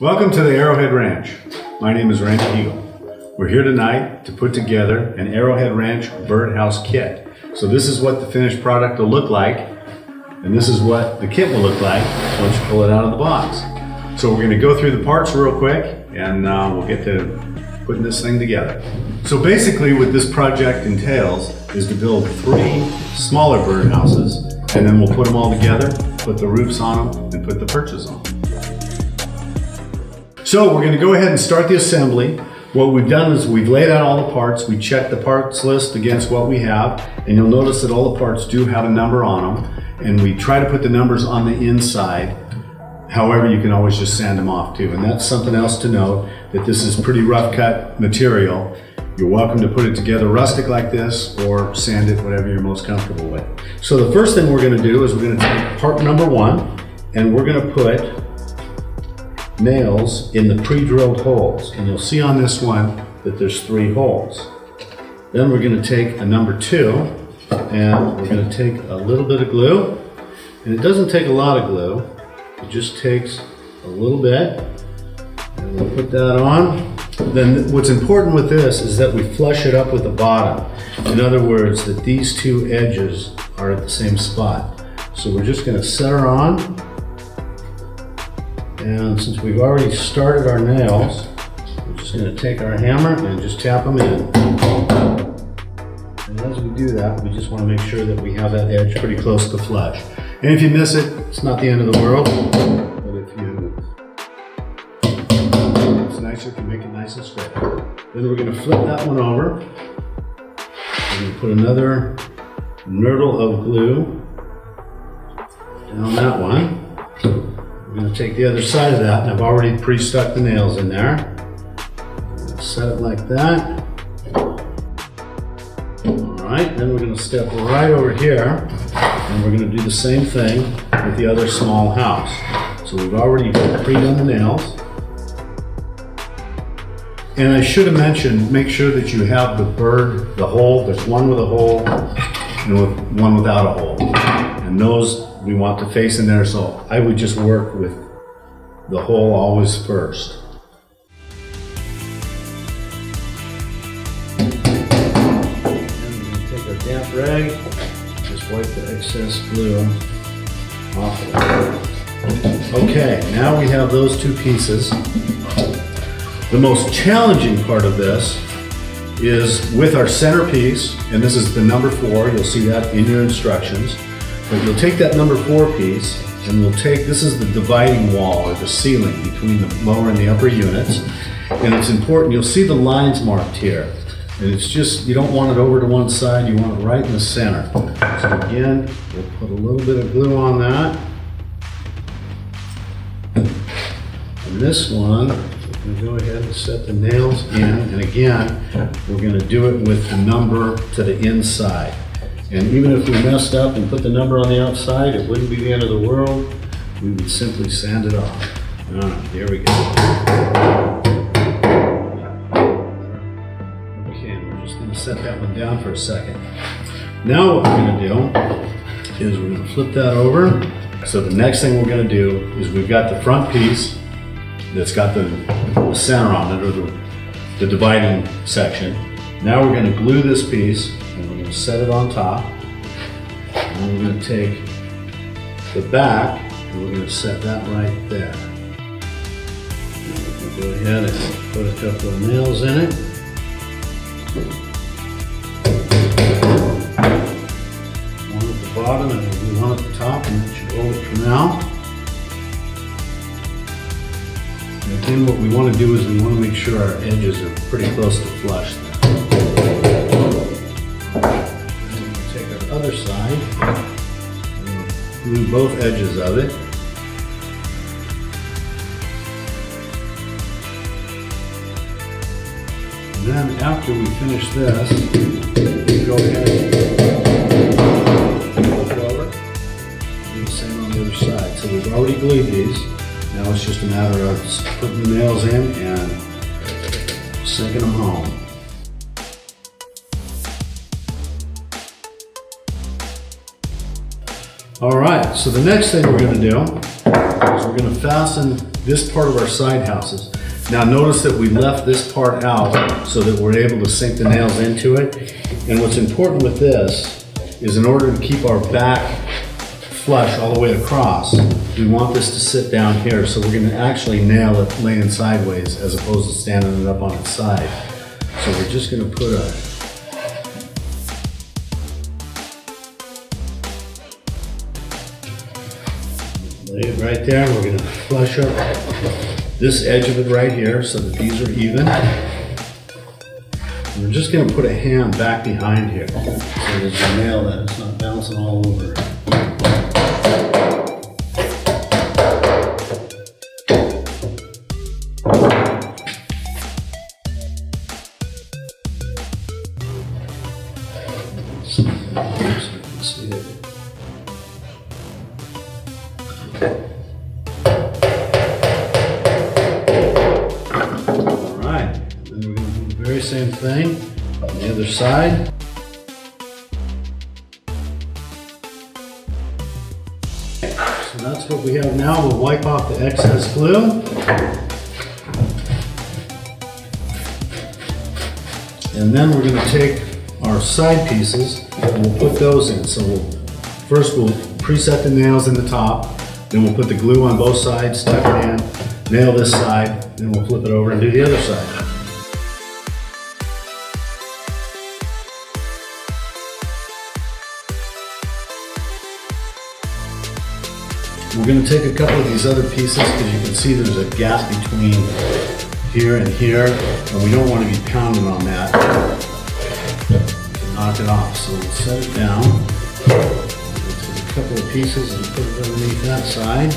Welcome to the Arrowhead Ranch. My name is Randy Eagle. We're here tonight to put together an Arrowhead Ranch birdhouse kit. So this is what the finished product will look like, and this is what the kit will look like once you pull it out of the box. So we're going to go through the parts real quick, and we'll get to putting this thing together. So basically what this project entails is to build 3 smaller birdhouses, and then we'll put them all together, put the roofs on them, and put the perches on them. So we're going to go ahead and start the assembly. What we've done is we've laid out all the parts, we checked the parts list against what we have, and you'll notice that all the parts do have a number on them, and we try to put the numbers on the inside. However, you can always just sand them off too, and that's something else to note, that this is pretty rough cut material. You're welcome to put it together rustic like this or sand it, whatever you're most comfortable with. So the first thing we're going to do is we're going to take part number 1, and we're going to put nails in the pre-drilled holes. And you'll see on this one that there's 3 holes. Then we're going to take a number 2, and we're going to take a little bit of glue. And it doesn't take a lot of glue. It just takes a little bit. And we'll put that on. Then what's important with this is that we flush it up with the bottom. In other words, that these 2 edges are at the same spot. So we're just going to set her on. And since we've already started our nails, we're just going to take our hammer and just tap them in. And as we do that, we just want to make sure that we have that edge pretty close to flush. And if you miss it, it's not the end of the world. But if you, it's nicer if you make it nice and straight. Then we're going to flip that one over. And we put another nurdle of glue down that one. We're going to take the other side of that, and I've already pre-stuck the nails in there. Set it like that. Alright, then we're going to step right over here, and we're going to do the same thing with the other small house. So we've already pre-done the nails. And I should have mentioned, make sure that you have the hole. There's one with a hole and one without a hole. And those we want to face in there, so I would just work with the hole always first. And we're going to take our damp rag, just wipe the excess glue off of it. Okay, now we have those 2 pieces. The most challenging part of this is with our centerpiece, and this is the number 4, you'll see that in your instructions. But you'll take that number 4 piece, and we'll take, this is the dividing wall or the ceiling between the lower and the upper units. And it's important, you'll see the lines marked here. And it's just, you don't want it over to one side, you want it right in the center. So again, we'll put a little bit of glue on that. And this one, we're going to go ahead and set the nails in. And again, we're going to do it with the number to the inside. And even if we messed up and put the number on the outside, it wouldn't be the end of the world. We would simply sand it off. All right, there we go. Okay, we're just going to set that one down for a second. Now what we're going to do is we're going to flip that over. So the next thing we're going to do is we've got the front piece that's got the center on it, or the dividing section. Now we're going to glue this piece, and we're going to set it on top. And we're going to take the back, and we're going to set that right there. We'll go ahead and put a couple of nails in it. One at the bottom and one at the top, and that should hold it for now. And again, what we want to do is we want to make sure our edges are pretty close to flush there. Other side, glue both edges of it. And then after we finish this, we go ahead and flip over, do the same on the other side. So we've already glued these. Now it's just a matter of putting the nails in and sinking them home. All right, so the next thing we're going to do is we're going to fasten this part of our side houses. Now notice that we left this part out so that we're able to sink the nails into it. And what's important with this is in order to keep our back flush all the way across, we want this to sit down here. So we're going to actually nail it laying sideways as opposed to standing it up on its side. So we're just going to put a lay it right there. We're going to flush up this edge of it right here so that these are even. And we're just going to put a hand back behind here so that you nail that it's not bouncing all over. So you can see it. Alright, then we're going to do the very same thing on the other side. So that's what we have now. We'll wipe off the excess glue. And then we're going to take our side pieces and we'll put those in. So first we'll preset the nails in the top, then we'll put the glue on both sides, tuck it in, nail this side, then we'll flip it over and do the other side. We're going to take a couple of these other pieces because you can see there's a gap between here and here, and we don't want to be pounding on that to knock it off. So we'll set it down. We'll take a couple of pieces and put it underneath that side.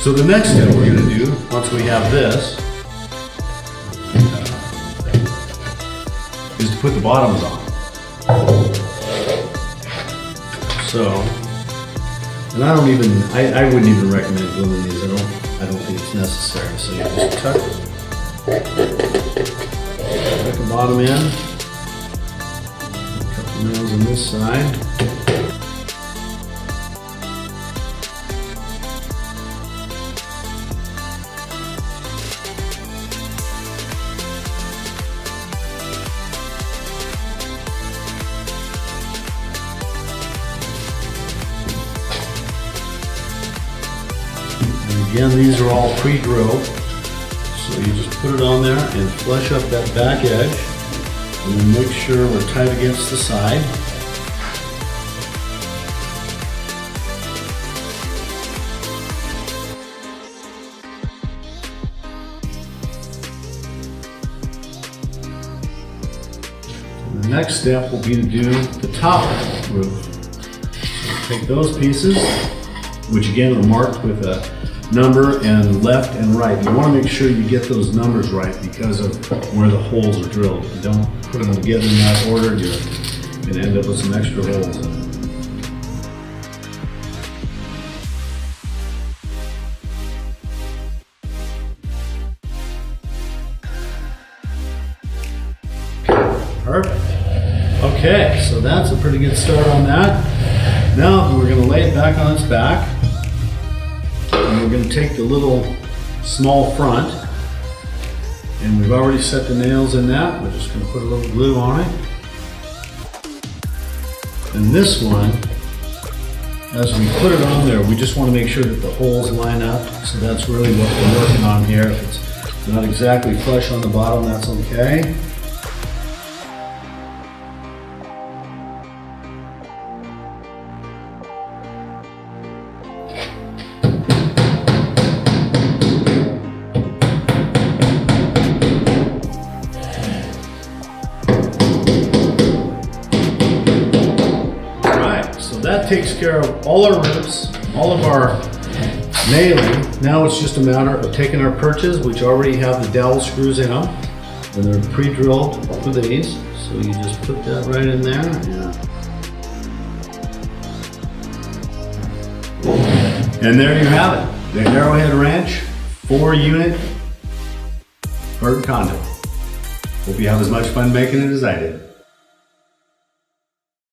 So the next step we're going to do, once we have this, is to put the bottoms on. So, and I wouldn't even recommend gluing these. I don't think it's necessary. So you just tuck the bottom in, a couple nails on this side. Again, these are all pre-drilled, so you just put it on there and flush up that back edge, and then make sure we're tight against the side. And the next step will be to do the top roof. So take those pieces, which again are marked with a number and left and right. You want to make sure you get those numbers right because of where the holes are drilled. If you don't put them together in that order, you're going to end up with some extra holes in it. Perfect. Okay, so that's a pretty good start on that. Now we're going to lay it back on its back. And we're going to take the little small front, and we've already set the nails in that. We're just going to put a little glue on it. And this one, as we put it on there, we just want to make sure that the holes line up. So that's really what we're working on here. If it's not exactly flush on the bottom, that's okay. That takes care of all our ribs, all of our nailing. Now it's just a matter of taking our perches, which already have the dowel screws in them, and they're pre-drilled for these. So you just put that right in there. And there you have it, the Arrowhead Ranch 4-unit Burton condo. Hope you have as much fun making it as I did.